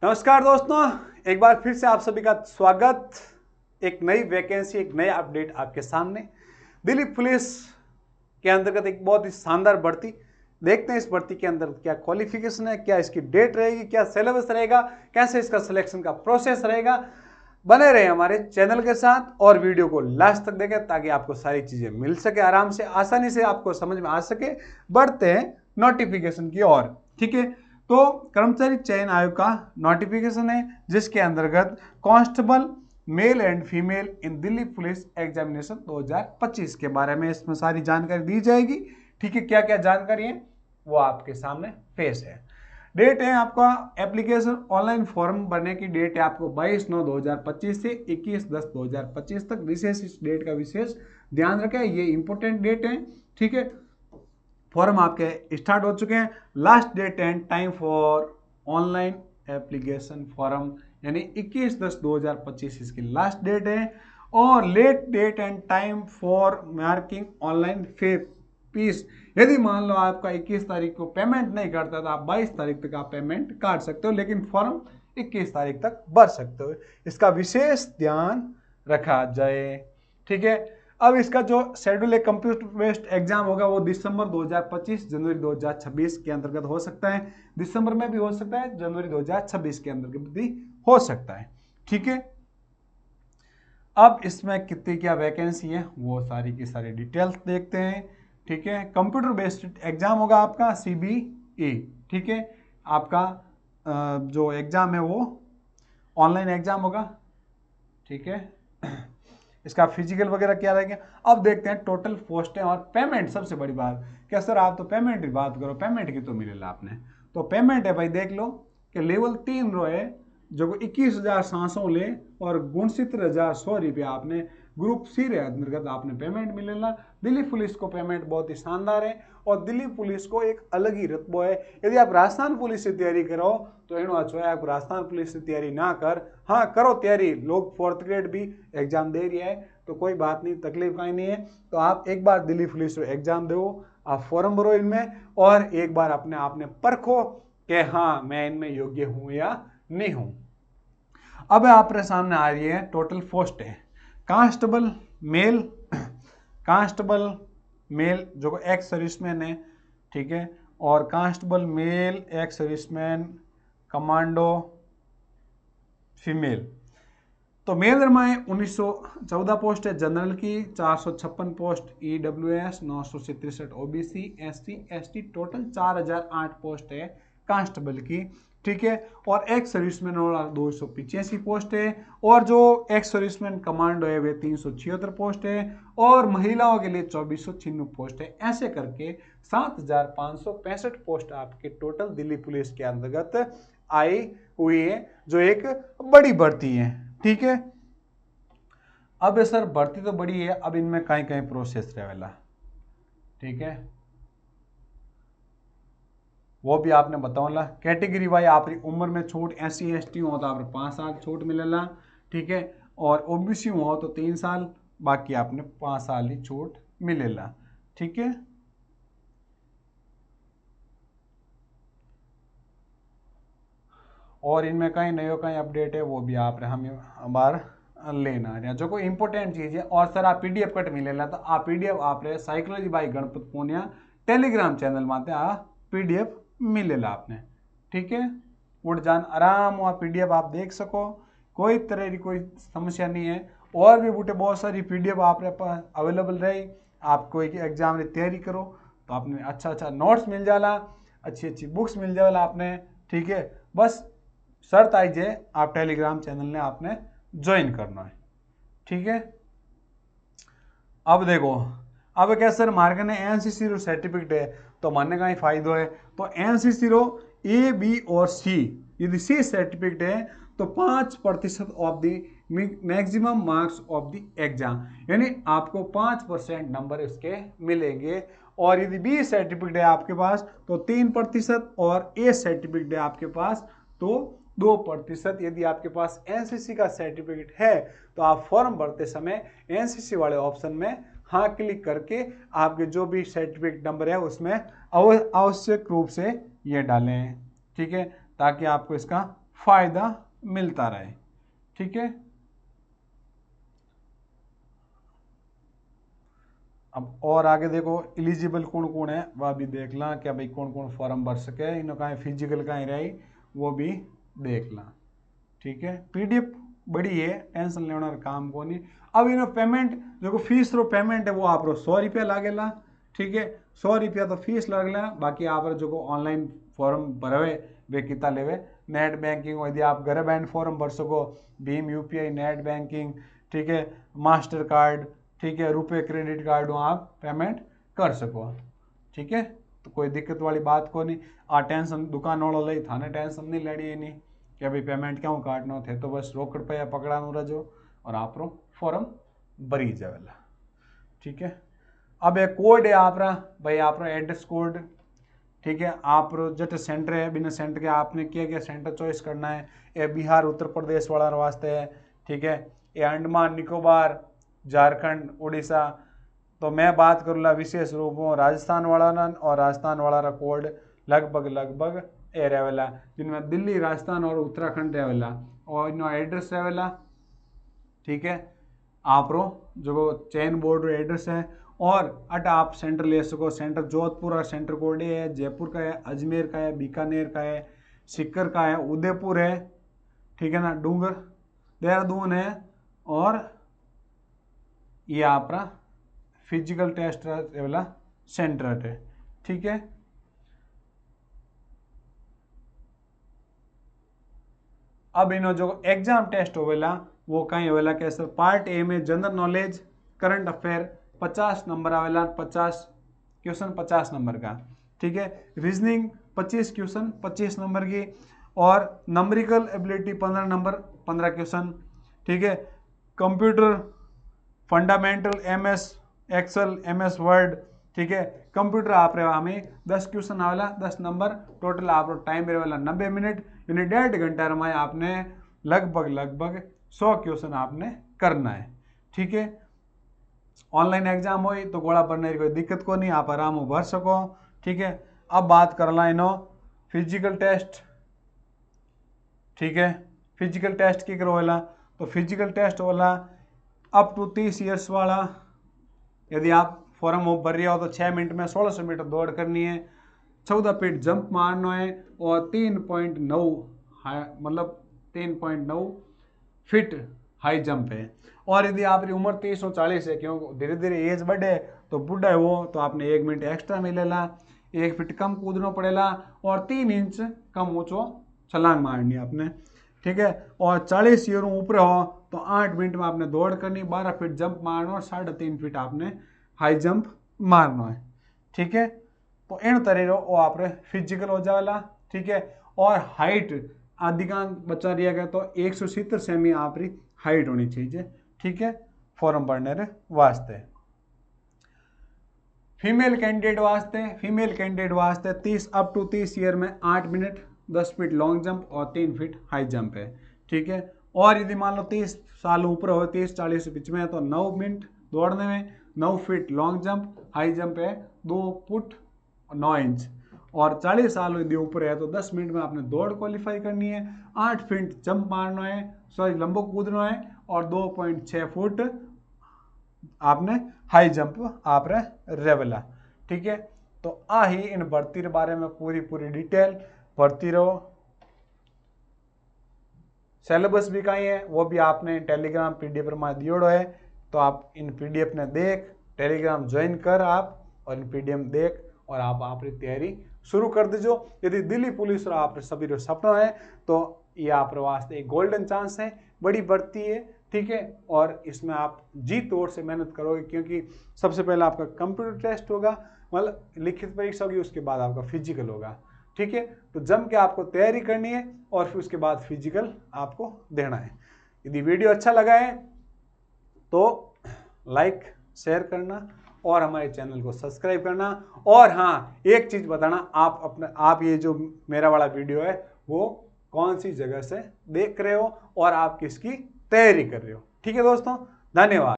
नमस्कार दोस्तों, एक बार फिर से आप सभी का स्वागत। एक नई वैकेंसी, एक नया अपडेट आपके सामने। दिल्ली पुलिस के अंतर्गत एक बहुत ही शानदार भर्ती। देखते हैं इस भर्ती के अंदर क्या क्वालिफिकेशन है, क्या इसकी डेट रहेगी, क्या सिलेबस रहेगा, कैसे इसका सिलेक्शन का प्रोसेस रहेगा। बने रहे हमारे चैनल के साथ और वीडियो को लास्ट तक देखें ताकि आपको सारी चीजें मिल सके, आराम से आसानी से आपको समझ में आ सके। बढ़ते हैं नोटिफिकेशन की ओर। ठीक है, तो कर्मचारी चयन आयोग का नोटिफिकेशन है जिसके अंतर्गत constable male and female in Delhi police examination 2025 के बारे में इसमें सारी जानकारी दी जाएगी। ठीक है, क्या क्या जानकारी है वो आपके सामने पेश है। डेट है आपका एप्लीकेशन ऑनलाइन फॉर्म भरने की डेट है आपको 22/9/2025 से 21/10/2025 तक। विशेष इस डेट का विशेष ध्यान रखें, ये इंपॉर्टेंट डेट है। ठीक है, फॉर्म आपके स्टार्ट हो चुके हैं। Last date and time for online application form यानी 21/10/2025 इसकी लास्ट डेट है। और late date and time for marking online fees, यदि मान लो आपका 21 तारीख को पेमेंट नहीं करता तो आप 22 तारीख तक आप पेमेंट काट सकते हो, लेकिन फॉर्म 21 तारीख तक भर सकते हो। इसका विशेष ध्यान रखा जाए। ठीक है, अब इसका जो शेड्यूल है कंप्यूटर बेस्ड एग्जाम होगा वो दिसंबर 2025 जनवरी 2026 के अंतर्गत हो सकता है। दिसंबर में भी हो सकता है, जनवरी 2026 के अंतर्गत भी हो सकता है। ठीक है, अब इसमें कितनी क्या वैकेंसी है वो सारी की सारी डिटेल्स देखते हैं। ठीक है, कंप्यूटर बेस्ड एग्जाम होगा आपका CBE। ठीक है, आपका जो एग्जाम है वो ऑनलाइन एग्जाम होगा। ठीक है, इसका फिजिकल वगैरह क्या रहेगा। अब देखते हैं टोटल पोस्टें और पेमेंट। सबसे बड़ी बात, क्या सर आप तो पेमेंट की बात करो, पेमेंट की तो मिलेगा आपने। तो पेमेंट है भाई, देख लो कि लेवल 3 रो है जो 21,700 ले और 69,100 रुपया आपने ग्रुप C रे अंतर्गत आपने पेमेंट मिलेगा। दिल्ली पुलिस को पेमेंट बहुत ही शानदार है और दिल्ली पुलिस को एक अलग ही रुतबो है। यदि आप राजस्थान पुलिस से तैयारी करो तो इनो अच्छो है, आप राजस्थान पुलिस से तैयारी ना कर, हाँ करो तैयारी, लोग 4th ग्रेड भी एग्जाम दे रही है तो कोई बात नहीं, तकलीफ कहीं नहीं है। तो आप एक बार दिल्ली पुलिस को एग्जाम दो, आप फॉर्म भरो इनमें और एक बार अपने आपने परखो कि हाँ मैं इनमें योग्य हूं या नहीं हूं। अब आपके सामने आ रही है टोटल पोस्ट है। कांस्टेबल मेल, कांस्टेबल मेल जो एक्स सर्विसमैन है। ठीक है, और constable male ex serviceman commando female. तो मेल दरमा है 1914 पोस्ट है जनरल की, 456 post EWS, 963 OBC SC ST, total 4008 post है कांस्टेबल की। ठीक है, और एक्स सर्विसमैन 285 पोस्ट है और जो एक्स सर्विसमैन कमांडो है वे 376 पोस्ट है और महिलाओं के लिए 2496 पोस्ट है। ऐसे करके 7565 पोस्ट आपके टोटल दिल्ली पुलिस के अंतर्गत आई हुई है, जो एक बड़ी भर्ती है। ठीक है, अब सर भर्ती तो बड़ी है, अब इनमें कहीं कहीं प्रोसेस रहेगा। ठीक है, वो भी आपने बताओला। कैटेगरी वाइज आपकी उम्र में छूट, SC ST हो तो आपने 5 साल छूट मिलेला। ठीक है, और OBC हो तो 3 साल, बाकी आपने 5 साल ही छूट मिलेला। ठीक है, और इनमें कहीं नयो कहीं अपडेट है वो भी आप हमें हमारा लेना है जो कोई इंपॉर्टेंट चीज़ है। और सर आप PDF कट मिलेला तो आप PDF आप psychology by Ganpat Poonia Telegram channel माते आ PDF मिलेला आपने। ठीक है, उठ जान आराम हुआ PDF आप देख सको, कोई तरह की कोई समस्या नहीं है। और भी बूटे बहुत सारी PDF आप अवेलेबल रही, आप कोई एग्जाम की तैयारी करो तो आपने अच्छा अच्छा नोट्स मिल जाला, अच्छी अच्छी बुक्स मिल जाएगा आपने। ठीक है, बस शर्त आई जे आप टेलीग्राम चैनल ने आपने ज्वाइन करना है। ठीक है, अब देखो, अब क्या सर मार्ग ने NCC रो सर्टिफिकेट है तो मानने का ही फायदो है। तो NCC रो A B और C, यदि C सर्टिफिकेट है तो 5% of the maximum marks of the exam, यानी आपको 5% नंबर इसके मिलेंगे। और यदि B सर्टिफिकेट है आपके पास तो 3% और A सर्टिफिकेट है आपके पास तो 2%। यदि आपके पास NCC का सर्टिफिकेट है तो आप फॉर्म भरते समय NCC वाले ऑप्शन में हाँ क्लिक करके आपके जो भी सर्टिफिकेट नंबर है उसमें आवश्यक रूप से ये डालें। ठीक है, ताकि आपको इसका फायदा मिलता रहे। ठीक है, अब और आगे देखो एलिजिबल कौन कौन है वह भी देख ला, क्या भाई कौन कौन फॉर्म भर सके, इन्हों का फिजिकल कहीं रही वो भी देख ला। ठीक है, पीडीएफ बड़ी है, टेंशन लेना काम को नहीं। अब इन्हों पेमेंट जो फीस रो पेमेंट है वो आप 100 रुपया लागेला। ठीक है, 100 रुपया तो फीस लगेला, बाकी आप जो ऑनलाइन फॉर्म भरवे वे किता लेवे। नेट बैंकिंग यदि आप घर बैठ फॉर्म भर सको, भीम यूपीआई नेट बैंकिंग, ठीक है, मास्टर कार्ड, ठीक है, रुपए क्रेडिट कार्ड आप पेमेंट कर सको। ठीक है, तो कोई दिक्कत वाली बात को नहीं। आ टेंशन दुकान वालों ले थाने टेंशन नहीं लेनी नहीं कि भाई पेमेंट क्यों काटना थे, तो बस रोकड़ पे पकड़ानो रहो और आप फॉर्म भरी जावेला। ठीक है, अब एक कोड है आप भाई आप एड्रेस कोड। ठीक है, आप जो सेंटर है बिना सेंटर के आपने क्या सेंटर चॉइस करना है। ये बिहार उत्तर प्रदेश वाला वास्ते है। ठीक है, ये अंडमान निकोबार झारखंड उड़ीसा। तो मैं बात करूँगा विशेष रूप में राजस्थान वाला ना, और राजस्थान वाला कोड लगभग ए रहेला, जिनमें दिल्ली राजस्थान और उत्तराखंड रहेला और इन एड्रेस रहेला। ठीक है, आप जो चैन बोर्ड एड्रेस है, और अट आप सेंटर ले सको। सेंटर जोधपुर का सेंटर कोड है, जयपुर का है, अजमेर का है, बीकानेर का है, सीकर का है, उदयपुर है, ठीक है ना, डूंगर देहरादून है, और ये आपका फिजिकल टेस्ट वाला सेंटर है। ठीक है, अब इन्हों जो एग्जाम टेस्ट होवेला वो कहीं होवेला कि सर पार्ट ए में general knowledge current affair 50 number आवेला, 50 क्वेश्चन 50 नंबर का। ठीक है, रीजनिंग 25 क्वेश्चन 25 नंबर की, और नंबरिकल एबिलिटी 15 नंबर 15 क्वेश्चन। ठीक है, computer fundamental MS Excel MS Word. ठीक है, कंप्यूटर आप रहे हमें 10 क्वेश्चन आवेला 10 नंबर, टोटल आप टाइम रहेला 90 मिनट, यानी 1.5 घंटा में आपने लगभग 100 क्वेश्चन आपने करना है। ठीक है, ऑनलाइन एग्जाम हो तो गोला भरने की कोई दिक्कत को नहीं, आप आराम हो भर सको। ठीक है, अब बात करना इनो फिजिकल टेस्ट। ठीक है, फिजिकल टेस्ट की करो वाला, तो फिजिकल टेस्ट वाला अप टू 30 ईयर्स वाला, यदि आप फॉर्म भर रहे हो तो 6 मिनट में 1600 मीटर दौड़ करनी है, 14 फीट जंप मारना है, और 3.9 मतलब 3.9 फीट हाई जंप है। और यदि आपकी उम्र 30 और 40 है, क्यों धीरे धीरे एज बढ़े तो बुढ़ा है वो, तो आपने 1 मिनट एक्स्ट्रा मिलेला, 1 फीट कम कूदना पड़ेगा, और 3 इंच कम ऊंचो छलांग मारनी आपने। ठीक है, और 40 ईयर ऊपर हो तो 8 मिनट में आपने दौड़ करनी, 12 फीट जंप मारना, और 3.5 फीट आपने हाई जंप मारना है। ठीक है, तो इन तरह वो आप फिजिकल हो जाएगा। ठीक है, और हाइट अधिकांश बच्चा रिया गया तो 170 सेमी आपकी हाइट होनी चाहिए। ठीक है, फॉर्म भरने वास्ते। फीमेल कैंडिडेट वास्ते 30 अप टू 30 ईयर में 8 मिनट 10 फीट लॉन्ग जंप और 3 फीट हाई जंप है। ठीक है, और यदि मान लो 30 साल ऊपर हो 30-40 बीच में, तो 9 मिनट दौड़ने में, 9 feet long jump, high jump है 2 फुट 9 इंच, और 40 साल यदि ऊपर है तो 10 मिनट में आपने दौड़ क्वालिफाई करनी है, 8 फीट जंप मारना है, सॉरी लंबो कूदना है, और 2.6 फुट आपने हाई जंप आप रेवेला। ठीक है, तो आ ही इन भर्ती के बारे में पूरी डिटेल भर्ती रहो। सिलेबस भी कहीं है वो भी आपने टेलीग्राम पीडीएफ में दियोड़ो है, तो आप इन पीडीएफ ने देख टेलीग्राम ज्वाइन कर आप, और इन पीडीएफ देख और आप अपनी तैयारी शुरू कर दीजो। यदि दिल्ली पुलिस रो आप सभी रो सपना है तो ये आप वास्ते एक गोल्डन चांस है, बड़ी भर्ती है। ठीक है, और इसमें आप जी तौर से मेहनत करोगे, क्योंकि सबसे पहले आपका कंप्यूटर टेस्ट होगा, मतलब लिखित परीक्षा होगी, उसके बाद आपका फिजिकल होगा। ठीक है, तो जम के आपको तैयारी करनी है, और फिर उसके बाद फिजिकल आपको देना है। यदि वीडियो अच्छा लगा है तो लाइक शेयर करना, और हमारे चैनल को सब्सक्राइब करना। और हाँ, एक चीज़ बताना, आप ये जो मेरा वाला वीडियो है वो कौन सी जगह से देख रहे हो और आप किसकी तैयारी कर रहे हो। ठीक है दोस्तों, धन्यवाद।